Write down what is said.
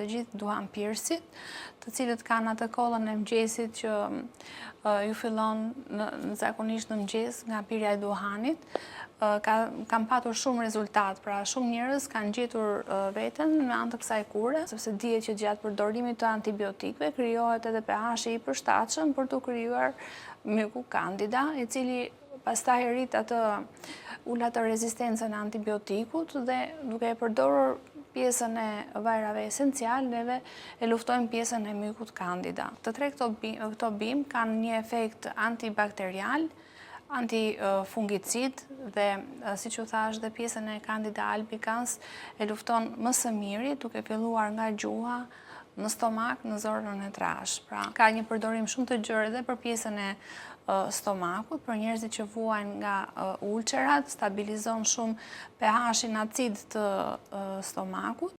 të gjithë duhan pirsit, të cilët kanë atë kollën e mëngjesit që ju fillon zakonisht në mëngjes nga pirja e duhanit. Kam patur shumë rezultat, pra shumë njerëz kanë gjetur veten me anë të kësaj kure, sepse dihet që gjatë përdorimit të antibiotikëve krijohet edhe pH-i i përshtatshëm për të krijuar myku Candida, i cili pastaj rrit ul atë rezistencën e antibiotikut dhe duke e përdorur pjesën e vajrave esencial, neve e luftojmë pjesën e mykut Candida. Të tre këto bimë kanë një efekt antibakterial, antifungicid dhe, siç u thash, dhe pjesën e Candida albicans e lufton më së miri duke filluar nga gjuha, në stomak, në zorën e trash. Pra, ka një përdorim shumë të gjerë edhe për pjesën e stomakut, për njerëzit që vuajnë nga ulçerat, stabilizon shumë pH-in acid të stomakut